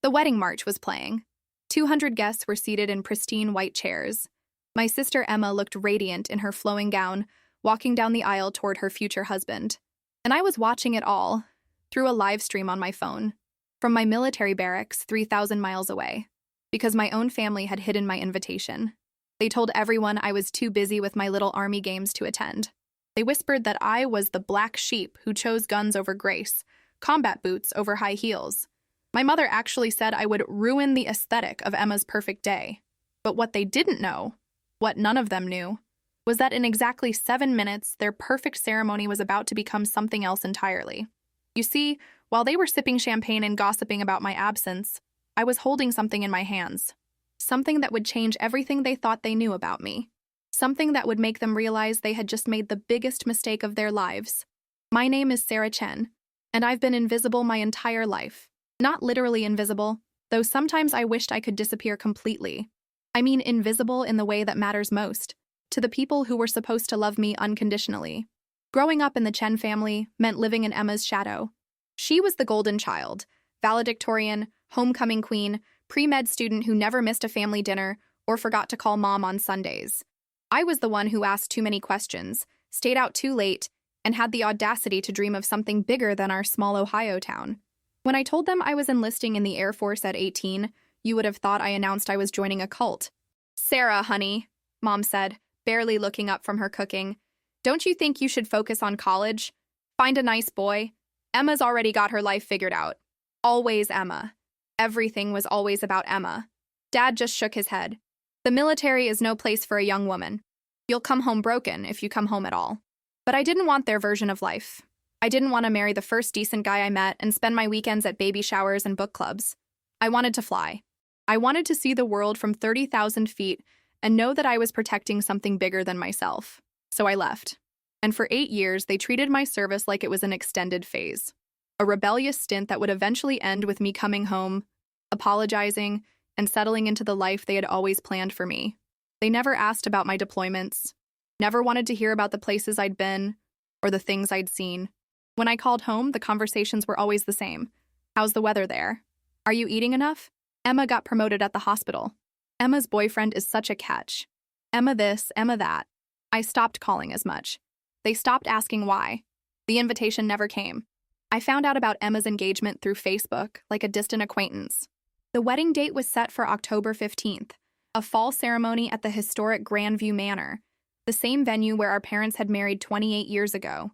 The wedding march was playing. 200 guests were seated in pristine white chairs. My sister Emma looked radiant in her flowing gown, walking down the aisle toward her future husband. And I was watching it all, through a live stream on my phone, from my military barracks 3,000 miles away, because my own family had hidden my invitation. They told everyone I was too busy with my little army games to attend. They whispered that I was the black sheep who chose guns over grace, combat boots over high heels. My mother actually said I would ruin the aesthetic of Emma's perfect day. But what they didn't know, what none of them knew, was that in exactly 7 minutes, their perfect ceremony was about to become something else entirely. You see, while they were sipping champagne and gossiping about my absence, I was holding something in my hands. Something that would change everything they thought they knew about me. Something that would make them realize they had just made the biggest mistake of their lives. My name is Sarah Chen, and I've been invisible my entire life. Not literally invisible, though sometimes I wished I could disappear completely. I mean invisible in the way that matters most, to the people who were supposed to love me unconditionally. Growing up in the Chen family meant living in Emma's shadow. She was the golden child, valedictorian, homecoming queen, pre-med student who never missed a family dinner or forgot to call mom on Sundays. I was the one who asked too many questions, stayed out too late, and had the audacity to dream of something bigger than our small Ohio town. When I told them I was enlisting in the Air Force at 18, you would have thought I announced I was joining a cult. "Sarah, honey," Mom said, barely looking up from her cooking, "don't you think you should focus on college? Find a nice boy? Emma's already got her life figured out." Always Emma. Everything was always about Emma. Dad just shook his head. "The military is no place for a young woman. You'll come home broken if you come home at all." But I didn't want their version of life. I didn't want to marry the first decent guy I met and spend my weekends at baby showers and book clubs. I wanted to fly. I wanted to see the world from 30,000 feet and know that I was protecting something bigger than myself. So I left. And for 8 years, they treated my service like it was an extended phase. A rebellious stint that would eventually end with me coming home, apologizing, and settling into the life they had always planned for me. They never asked about my deployments, never wanted to hear about the places I'd been or the things I'd seen. When I called home, the conversations were always the same. "How's the weather there? Are you eating enough? Emma got promoted at the hospital. Emma's boyfriend is such a catch. Emma this, Emma that." I stopped calling as much. They stopped asking why. The invitation never came. I found out about Emma's engagement through Facebook, like a distant acquaintance. The wedding date was set for October 15th, a fall ceremony at the historic Grandview Manor, the same venue where our parents had married 28 years ago.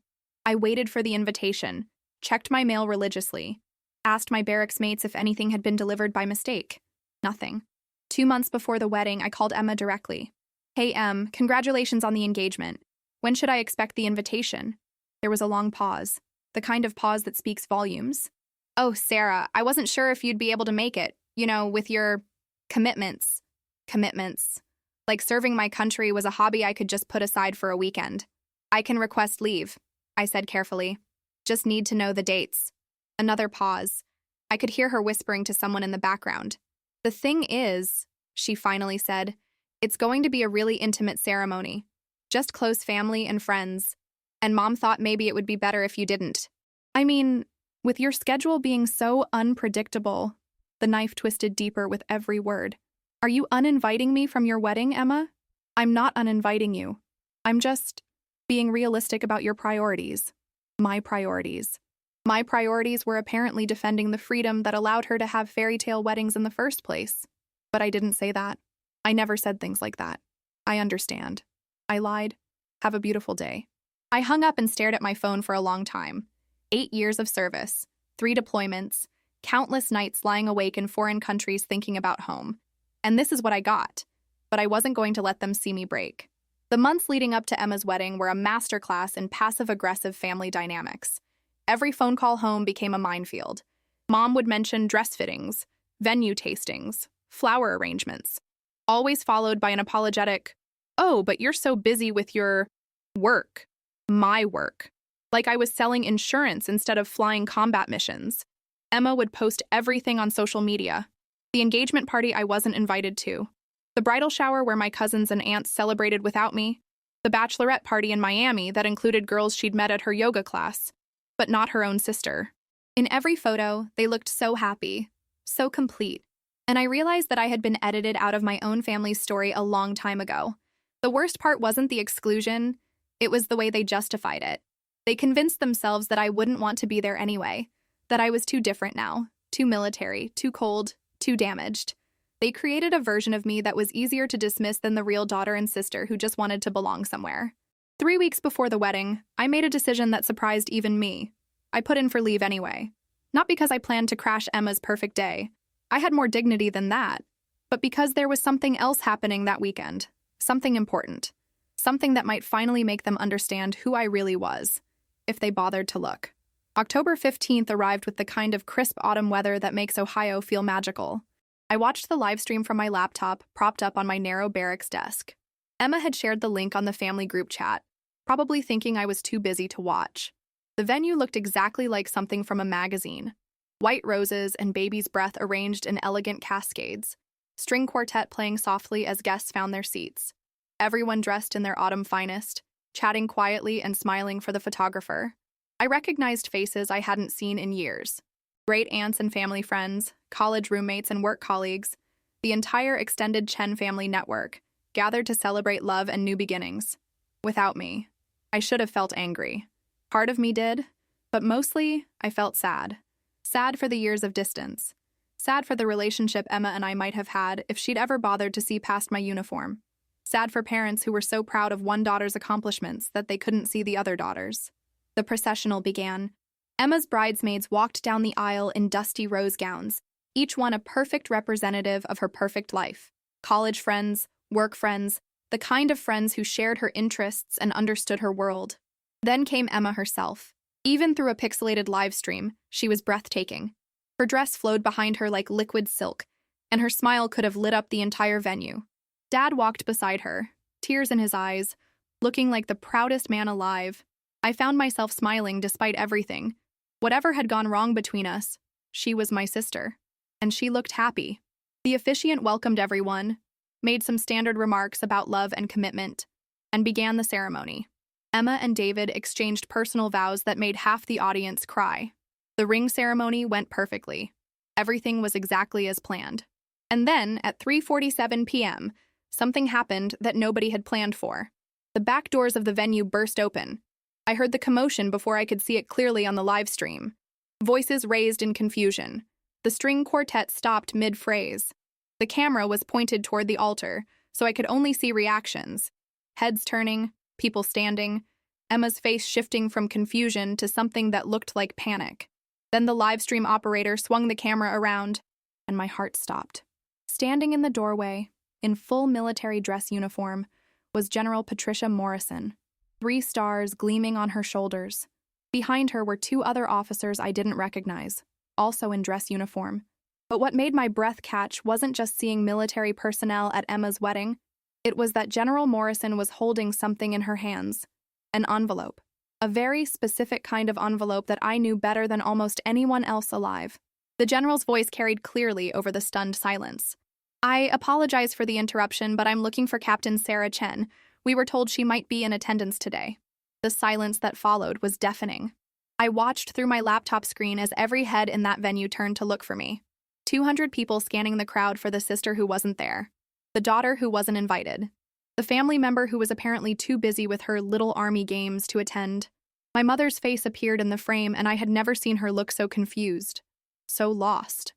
I waited for the invitation, checked my mail religiously, asked my barracks mates if anything had been delivered by mistake. Nothing. 2 months before the wedding, I called Emma directly. "Hey, Em, congratulations on the engagement. When should I expect the invitation?" There was a long pause, the kind of pause that speaks volumes. "Oh, Sarah, I wasn't sure if you'd be able to make it, with your commitments." Commitments. Like serving my country was a hobby I could just put aside for a weekend. "I can request leave," I said carefully. "Just need to know the dates." Another pause. I could hear her whispering to someone in the background. "The thing is," she finally said, "it's going to be a really intimate ceremony. Just close family and friends. And Mom thought maybe it would be better if you didn't." I mean, with your schedule being so unpredictable, the knife twisted deeper with every word. "Are you uninviting me from your wedding, Emma?" "I'm not uninviting you. I'm just being realistic about your priorities." My priorities. My priorities were apparently defending the freedom that allowed her to have fairy tale weddings in the first place. But I didn't say that. I never said things like that. "I understand." I lied. "Have a beautiful day." I hung up and stared at my phone for a long time. 8 years of service, 3 deployments, countless nights lying awake in foreign countries thinking about home. And this is what I got. But I wasn't going to let them see me break. The months leading up to Emma's wedding were a masterclass in passive-aggressive family dynamics. Every phone call home became a minefield. Mom would mention dress fittings, venue tastings, flower arrangements, always followed by an apologetic, "Oh, but you're so busy with your work." My work. Like I was selling insurance instead of flying combat missions. Emma would post everything on social media. The engagement party I wasn't invited to. The bridal shower where my cousins and aunts celebrated without me. The bachelorette party in Miami that included girls she'd met at her yoga class, but not her own sister. In every photo, they looked so happy. so complete. And I realized that I had been edited out of my own family's story a long time ago. The worst part wasn't the exclusion, it was the way they justified it. They convinced themselves that I wouldn't want to be there anyway, that I was too different now, too military, too cold, too damaged. They created a version of me that was easier to dismiss than the real daughter and sister who just wanted to belong somewhere. 3 weeks before the wedding, I made a decision that surprised even me. I put in for leave anyway. Not because I planned to crash Emma's perfect day. I had more dignity than that. But because there was something else happening that weekend. Something important. Something that might finally make them understand who I really was, if they bothered to look. October 15th arrived with the kind of crisp autumn weather that makes Ohio feel magical. I watched the live stream from my laptop, propped up on my narrow barracks desk. Emma had shared the link on the family group chat, probably thinking I was too busy to watch. The venue looked exactly like something from a magazine. White roses and baby's breath arranged in elegant cascades. String quartet playing softly as guests found their seats. Everyone dressed in their autumn finest, chatting quietly and smiling for the photographer. I recognized faces I hadn't seen in years. Great aunts and family friends, college roommates and work colleagues, the entire extended Chen family network, gathered to celebrate love and new beginnings. Without me. I should have felt angry. Part of me did, but mostly I felt sad. Sad for the years of distance. Sad for the relationship Emma and I might have had if she'd ever bothered to see past my uniform. Sad for parents who were so proud of one daughter's accomplishments that they couldn't see the other daughters. The processional began. Emma's bridesmaids walked down the aisle in dusty rose gowns, each one a perfect representative of her perfect life. College friends, work friends, the kind of friends who shared her interests and understood her world. Then came Emma herself. Even through a pixelated live stream, she was breathtaking. Her dress flowed behind her like liquid silk, and her smile could have lit up the entire venue. Dad walked beside her, tears in his eyes, looking like the proudest man alive. I found myself smiling despite everything. Whatever had gone wrong between us, she was my sister. And she looked happy. The officiant welcomed everyone, made some standard remarks about love and commitment, and began the ceremony. Emma and David exchanged personal vows that made half the audience cry. The ring ceremony went perfectly. Everything was exactly as planned. And then, at 3:47 p.m., something happened that nobody had planned for. The back doors of the venue burst open. I heard the commotion before I could see it clearly on the live stream. Voices raised in confusion. The string quartet stopped mid-phrase. The camera was pointed toward the altar, so I could only see reactions. Heads turning, people standing, Emma's face shifting from confusion to something that looked like panic. Then the live stream operator swung the camera around, and my heart stopped. Standing in the doorway, in full military dress uniform, was General Patricia Morrison, 3 stars gleaming on her shoulders. Behind her were 2 other officers I didn't recognize, also in dress uniform. But what made my breath catch wasn't just seeing military personnel at Emma's wedding. It was that General Morrison was holding something in her hands. An envelope. A very specific kind of envelope that I knew better than almost anyone else alive. The general's voice carried clearly over the stunned silence. I apologize for the interruption, but I'm looking for Captain Sarah Chen. We were told she might be in attendance today. The silence that followed was deafening. I watched through my laptop screen as every head in that venue turned to look for me. 200 people scanning the crowd for the sister who wasn't there. The daughter who wasn't invited. The family member who was apparently too busy with her little army games to attend. My mother's face appeared in the frame, and I had never seen her look so confused. So lost.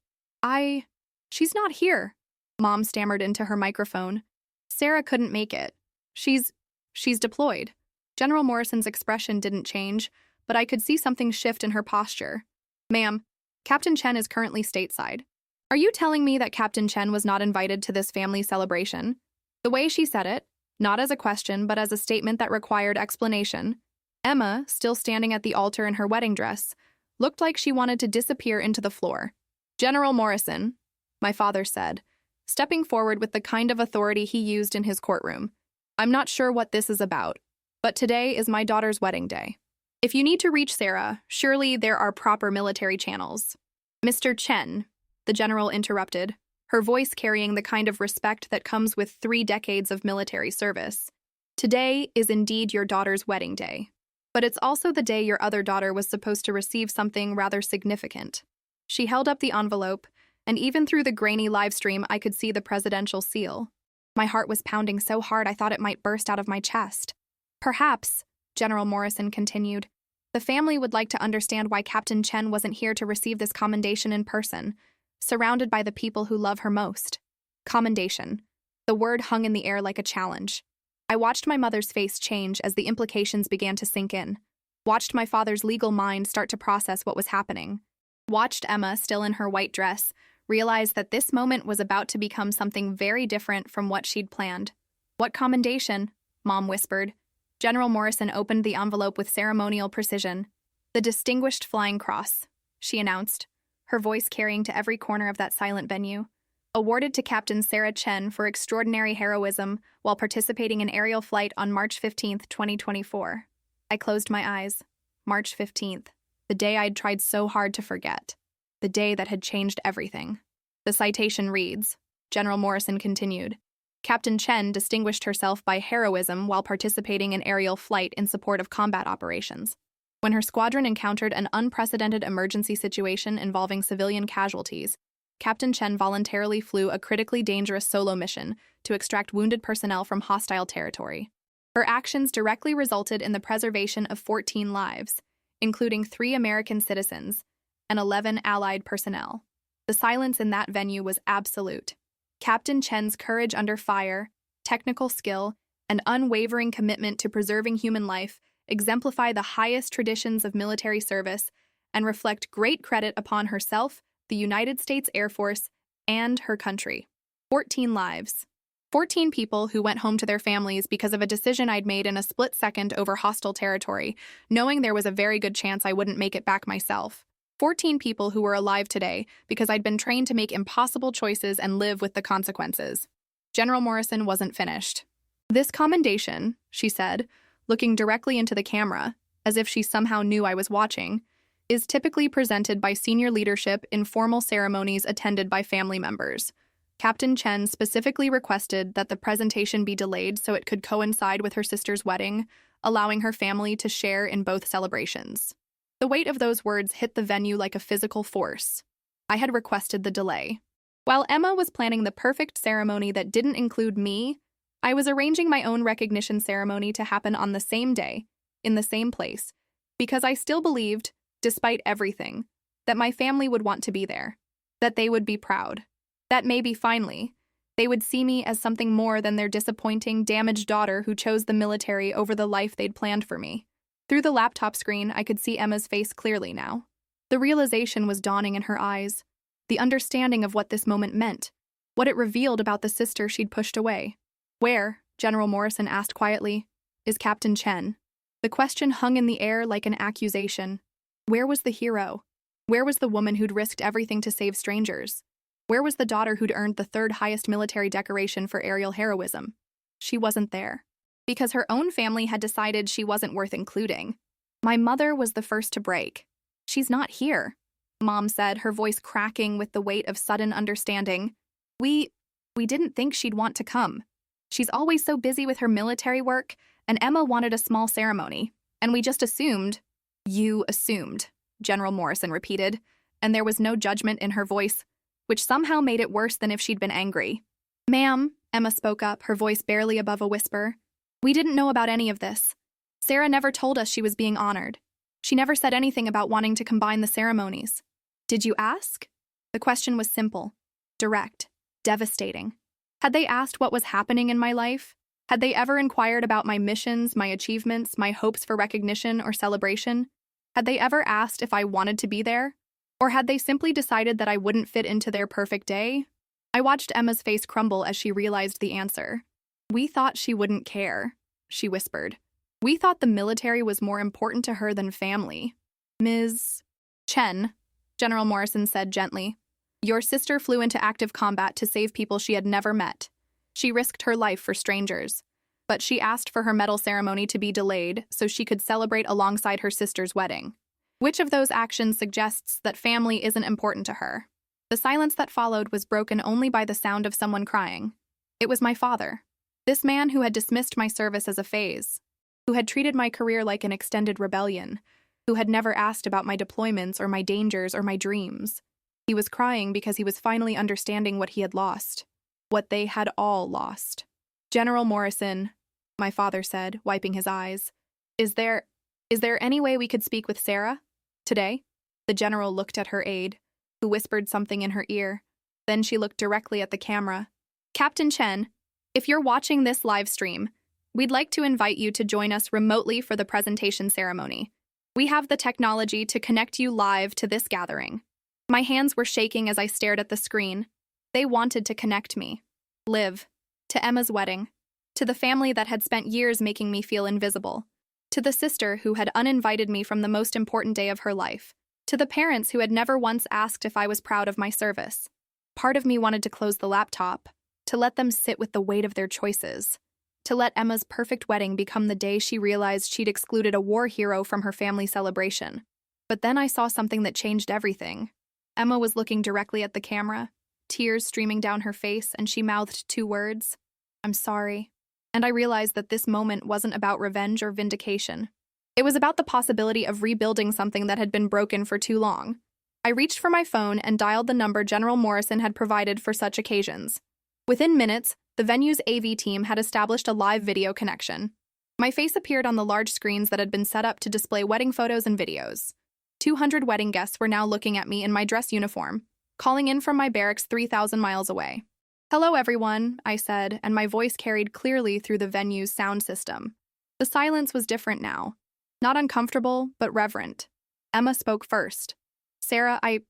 She's not here, Mom stammered into her microphone. Sarah couldn't make it. She's deployed. General Morrison's expression didn't change, but I could see something shift in her posture. Ma'am, Captain Chen is currently stateside. Are you telling me that Captain Chen was not invited to this family celebration? The way she said it, not as a question but as a statement that required explanation, Emma, still standing at the altar in her wedding dress, looked like she wanted to disappear into the floor. General Morrison, my father said, stepping forward with the kind of authority he used in his courtroom. I'm not sure what this is about, but today is my daughter's wedding day. If you need to reach Sarah, surely there are proper military channels. Mr. Chen, the general interrupted, her voice carrying the kind of respect that comes with 3 decades of military service. Today is indeed your daughter's wedding day, but it's also the day your other daughter was supposed to receive something rather significant. She held up the envelope, and even through the grainy live stream, I could see the presidential seal. My heart was pounding so hard I thought it might burst out of my chest. Perhaps, General Morrison continued, the family would like to understand why Captain Chen wasn't here to receive this commendation in person, surrounded by the people who love her most. Commendation. The word hung in the air like a challenge. I watched my mother's face change as the implications began to sink in. Watched my father's legal mind start to process what was happening. Watched Emma, still in her white dress, realize that this moment was about to become something very different from what she'd planned. "What commendation?" Mom whispered. General Morrison opened the envelope with ceremonial precision. "The Distinguished Flying Cross," she announced, her voice carrying to every corner of that silent venue. "Awarded to Captain Sarah Chen for extraordinary heroism while participating in aerial flight on March 15, 2024. I closed my eyes. March 15th, the day I'd tried so hard to forget. The day that had changed everything. The citation reads, General Morrison continued, Captain Chen distinguished herself by heroism while participating in aerial flight in support of combat operations. When her squadron encountered an unprecedented emergency situation involving civilian casualties, Captain Chen voluntarily flew a critically dangerous solo mission to extract wounded personnel from hostile territory. Her actions directly resulted in the preservation of 14 lives, including 3 American citizens and 11 Allied personnel. The silence in that venue was absolute. Captain Chen's courage under fire, technical skill, and unwavering commitment to preserving human life exemplify the highest traditions of military service and reflect great credit upon herself, the United States Air Force, and her country. 14 lives. 14 people who went home to their families because of a decision I'd made in a split second over hostile territory, knowing there was a very good chance I wouldn't make it back myself. 14 people who were alive today because I'd been trained to make impossible choices and live with the consequences. General Morrison wasn't finished. "This commendation," she said, looking directly into the camera, as if she somehow knew I was watching, "is typically presented by senior leadership in formal ceremonies attended by family members. Captain Chen specifically requested that the presentation be delayed so it could coincide with her sister's wedding, allowing her family to share in both celebrations." The weight of those words hit the venue like a physical force. I had requested the delay. While Emma was planning the perfect ceremony that didn't include me, I was arranging my own recognition ceremony to happen on the same day, in the same place, because I still believed, despite everything, that my family would want to be there, that they would be proud, that maybe finally, they would see me as something more than their disappointing, damaged daughter who chose the military over the life they'd planned for me. Through the laptop screen, I could see Emma's face clearly now. The realization was dawning in her eyes, the understanding of what this moment meant, what it revealed about the sister she'd pushed away. "Where," General Morrison asked quietly, "is Captain Chen?" The question hung in the air like an accusation. Where was the hero? Where was the woman who'd risked everything to save strangers? Where was the daughter who'd earned the 3rd highest military decoration for aerial heroism? She wasn't there. Because her own family had decided she wasn't worth including. My mother was the first to break. "She's not here," Mom said, her voice cracking with the weight of sudden understanding. We didn't think she'd want to come. She's always so busy with her military work, and Emma wanted a small ceremony, and we just assumed." "You assumed," General Morrison repeated, and there was no judgment in her voice, which somehow made it worse than if she'd been angry. "Ma'am," Emma spoke up, her voice barely above a whisper, "we didn't know about any of this. Sarah never told us she was being honored. She never said anything about wanting to combine the ceremonies. Did you ask?" The question was simple, direct, devastating. Had they asked what was happening in my life? Had they ever inquired about my missions, my achievements, my hopes for recognition or celebration? Had they ever asked if I wanted to be there? Or had they simply decided that I wouldn't fit into their perfect day? I watched Emma's face crumble as she realized the answer. "We thought she wouldn't care," she whispered. "We thought the military was more important to her than family." "Ms. Chen," General Morrison said gently, "your sister flew into active combat to save people she had never met. She risked her life for strangers. But she asked for her medal ceremony to be delayed so she could celebrate alongside her sister's wedding. Which of those actions suggests that family isn't important to her?" The silence that followed was broken only by the sound of someone crying. It was my father. This man who had dismissed my service as a phase, who had treated my career like an extended rebellion, who had never asked about my deployments or my dangers or my dreams. He was crying because he was finally understanding what he had lost. What they had all lost. "General Morrison," my father said, wiping his eyes. Is there any way we could speak with Sarah? Today?" The general looked at her aide, who whispered something in her ear. Then she looked directly at the camera. "Captain Chen, if you're watching this live stream, we'd like to invite you to join us remotely for the presentation ceremony. We have the technology to connect you live to this gathering." My hands were shaking as I stared at the screen. They wanted to connect me. Live. To Emma's wedding. To the family that had spent years making me feel invisible. To the sister who had uninvited me from the most important day of her life. To the parents who had never once asked if I was proud of my service. Part of me wanted to close the laptop, to let them sit with the weight of their choices. To let Emma's perfect wedding become the day she realized she'd excluded a war hero from her family celebration. But then I saw something that changed everything. Emma was looking directly at the camera, tears streaming down her face, and she mouthed 2 words, "I'm sorry." And I realized that this moment wasn't about revenge or vindication. It was about the possibility of rebuilding something that had been broken for too long. I reached for my phone and dialed the number General Morrison had provided for such occasions. Within minutes, the venue's AV team had established a live video connection. My face appeared on the large screens that had been set up to display wedding photos and videos. 200 wedding guests were now looking at me in my dress uniform, calling in from my barracks 3,000 miles away. "Hello, everyone," I said, and my voice carried clearly through the venue's sound system. The silence was different now. Not uncomfortable, but reverent. Emma spoke first. "Sarah, I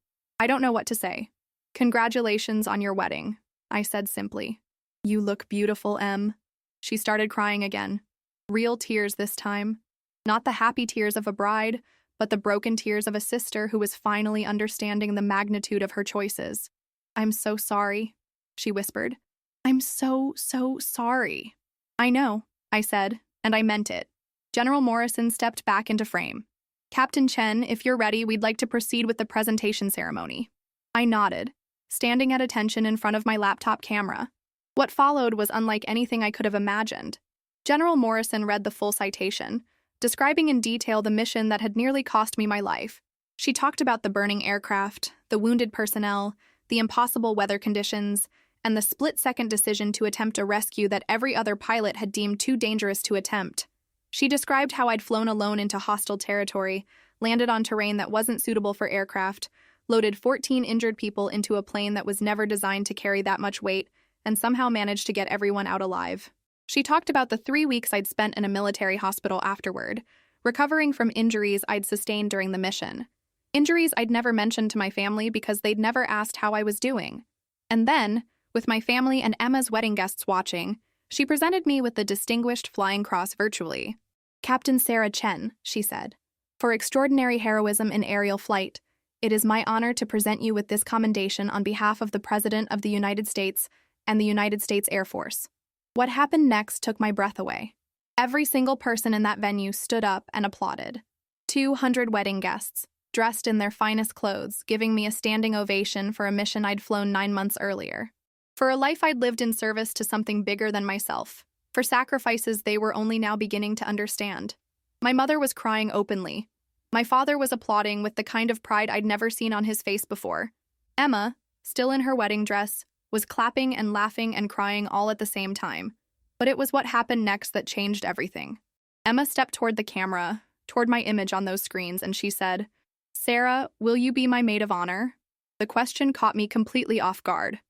don't know what to say. Congratulations on your wedding," I said simply. "You look beautiful, Em." She started crying again. Real tears this time. Not the happy tears of a bride, but the broken tears of a sister who was finally understanding the magnitude of her choices. "I'm so sorry," she whispered. "I'm so sorry." "I know," I said, and I meant it. General Morrison stepped back into frame. "Captain Chen, if you're ready, we'd like to proceed with the presentation ceremony." I nodded, standing at attention in front of my laptop camera. What followed was unlike anything I could have imagined. General Morrison read the full citation, describing in detail the mission that had nearly cost me my life. She talked about the burning aircraft, the wounded personnel, the impossible weather conditions, and the split-second decision to attempt a rescue that every other pilot had deemed too dangerous to attempt. She described how I'd flown alone into hostile territory, landed on terrain that wasn't suitable for aircraft, loaded 14 injured people into a plane that was never designed to carry that much weight, and somehow managed to get everyone out alive. She talked about the 3 weeks I'd spent in a military hospital afterward, recovering from injuries I'd sustained during the mission. Injuries I'd never mentioned to my family because they'd never asked how I was doing. And then, with my family and Emma's wedding guests watching, she presented me with the Distinguished Flying Cross virtually. "Captain Sarah Chen," she said, "for extraordinary heroism in aerial flight, it is my honor to present you with this commendation on behalf of the President of the United States and the United States Air Force." What happened next took my breath away. Every single person in that venue stood up and applauded. 200 wedding guests, dressed in their finest clothes, giving me a standing ovation for a mission I'd flown 9 months earlier. For a life I'd lived in service to something bigger than myself. For sacrifices they were only now beginning to understand. My mother was crying openly. My father was applauding with the kind of pride I'd never seen on his face before. Emma, still in her wedding dress, was clapping and laughing and crying all at the same time. But it was what happened next that changed everything. Emma stepped toward the camera, toward my image on those screens, and she said, "Sarah, will you be my maid of honor?" The question caught me completely off guard.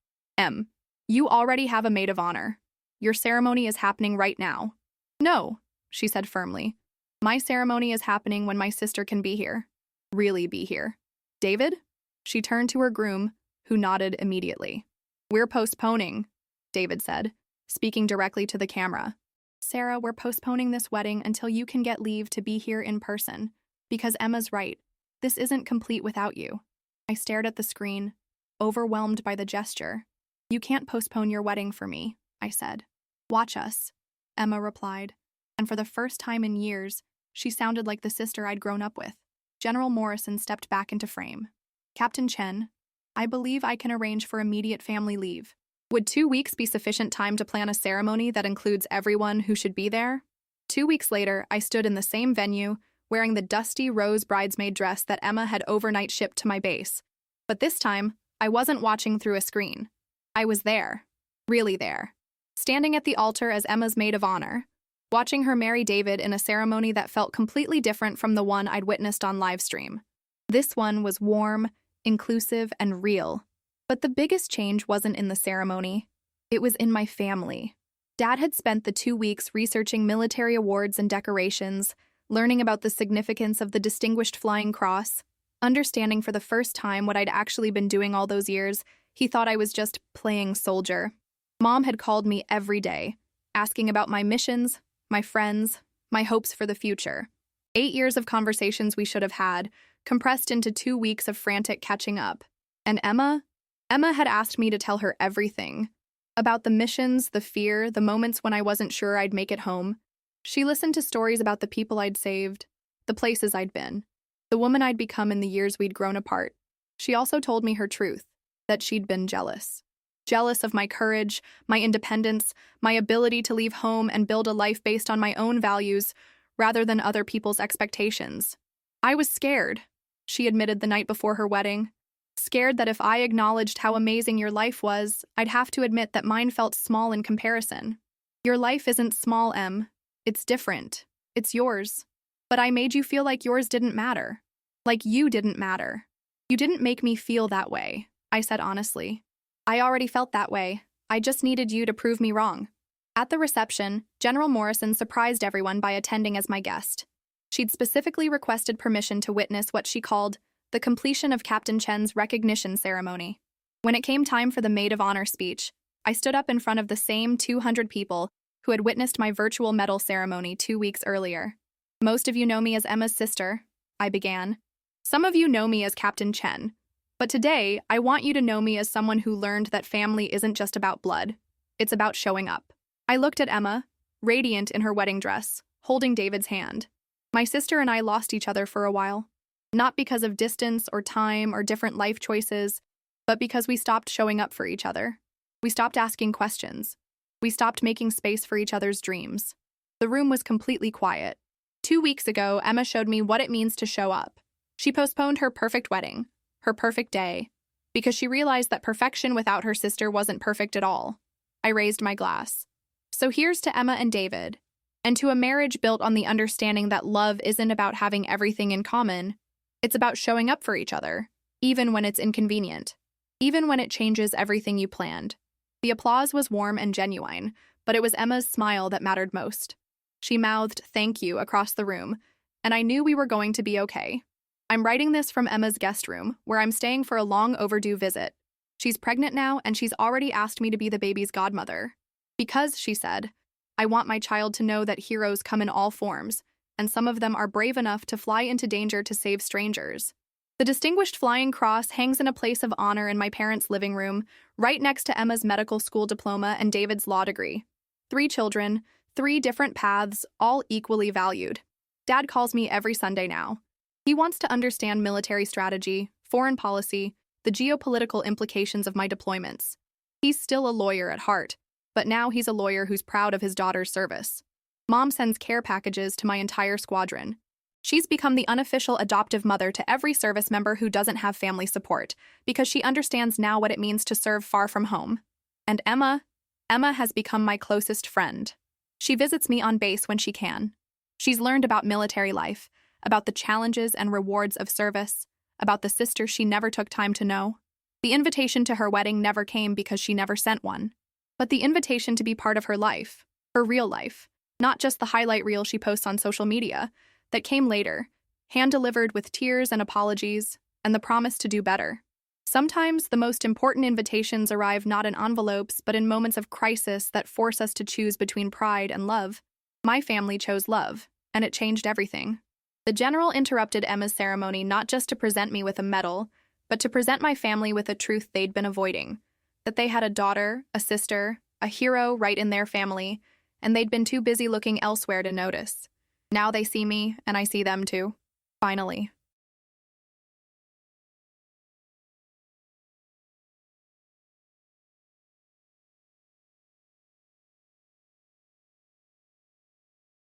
You already have a maid of honor. Your ceremony is happening right now." "No," she said firmly. "My ceremony is happening when my sister can be here. Really be here." "David?" She turned to her groom, who nodded immediately. "We're postponing," David said, speaking directly to the camera. "Sarah, we're postponing this wedding until you can get leave to be here in person, because Emma's right. This isn't complete without you." I stared at the screen, overwhelmed by the gesture. "You can't postpone your wedding for me," I said. "Watch us," Emma replied, and for the first time in years, she sounded like the sister I'd grown up with. General Morrison stepped back into frame. "Captain Chen, I believe I can arrange for immediate family leave. Would 2 weeks be sufficient time to plan a ceremony that includes everyone who should be there?" 2 weeks later, I stood in the same venue, wearing the dusty rose bridesmaid dress that Emma had overnight shipped to my base. But this time, I wasn't watching through a screen. I was there. Really there. Standing at the altar as Emma's maid of honor, watching her marry David in a ceremony that felt completely different from the one I'd witnessed on livestream. This one was warm, inclusive, and real. But the biggest change wasn't in the ceremony. It was in my family. Dad had spent the 2 weeks researching military awards and decorations, learning about the significance of the Distinguished Flying Cross, understanding for the first time what I'd actually been doing all those years. He thought I was just playing soldier. Mom had called me every day, asking about my missions, my friends, my hopes for the future. 8 years of conversations we should have had, compressed into 2 weeks of frantic catching up. And Emma had asked me to tell her everything. About the missions, the fear, the moments when I wasn't sure I'd make it home. She listened to stories about the people I'd saved, the places I'd been, the woman I'd become in the years we'd grown apart. She also told me her truth, that she'd been jealous. Jealous of my courage, my independence, my ability to leave home and build a life based on my own values rather than other people's expectations. I was scared, she admitted the night before her wedding. Scared that if I acknowledged how amazing your life was, I'd have to admit that mine felt small in comparison. Your life isn't small, Em. It's different. It's yours. But I made you feel like yours didn't matter. Like you didn't matter. You didn't make me feel that way, I said honestly. I already felt that way. I just needed you to prove me wrong. At the reception, General Morrison surprised everyone by attending as my guest. She'd specifically requested permission to witness what she called the completion of Captain Chen's recognition ceremony. When it came time for the Maid of Honor speech, I stood up in front of the same 200 people who had witnessed my virtual medal ceremony 2 weeks earlier. Most of you know me as Emma's sister, I began. Some of you know me as Captain Chen. But today, I want you to know me as someone who learned that family isn't just about blood. It's about showing up. I looked at Emma, radiant in her wedding dress, holding David's hand. My sister and I lost each other for a while. Not because of distance or time or different life choices, but because we stopped showing up for each other. We stopped asking questions. We stopped making space for each other's dreams. The room was completely quiet. 2 weeks ago, Emma showed me what it means to show up. She postponed her perfect wedding, her perfect day, because she realized that perfection without her sister wasn't perfect at all. I raised my glass. So here's to Emma and David, and to a marriage built on the understanding that love isn't about having everything in common. It's about showing up for each other, even when it's inconvenient, even when it changes everything you planned. The applause was warm and genuine, but it was Emma's smile that mattered most. She mouthed "thank you" across the room, and I knew we were going to be okay. I'm writing this from Emma's guest room, where I'm staying for a long overdue visit. She's pregnant now, and she's already asked me to be the baby's godmother. Because, she said, I want my child to know that heroes come in all forms, and some of them are brave enough to fly into danger to save strangers. The Distinguished Flying Cross hangs in a place of honor in my parents' living room, right next to Emma's medical school diploma and David's law degree. 3 children, 3 different paths, all equally valued. Dad calls me every Sunday now. He wants to understand military strategy, foreign policy, the geopolitical implications of my deployments. He's still a lawyer at heart, but now he's a lawyer who's proud of his daughter's service. Mom sends care packages to my entire squadron. She's become the unofficial adoptive mother to every service member who doesn't have family support, because she understands now what it means to serve far from home. And Emma has become my closest friend. She visits me on base when she can. She's learned about military life, about the challenges and rewards of service, about the sister she never took time to know. The invitation to her wedding never came because she never sent one, but the invitation to be part of her life, her real life, not just the highlight reel she posts on social media, that came later, hand-delivered with tears and apologies, and the promise to do better. Sometimes the most important invitations arrive not in envelopes, but in moments of crisis that force us to choose between pride and love. My family chose love, and it changed everything. The general interrupted Emma's ceremony not just to present me with a medal, but to present my family with a truth they'd been avoiding, that they had a daughter, a sister, a hero right in their family, and they'd been too busy looking elsewhere to notice. Now they see me, and I see them too. Finally.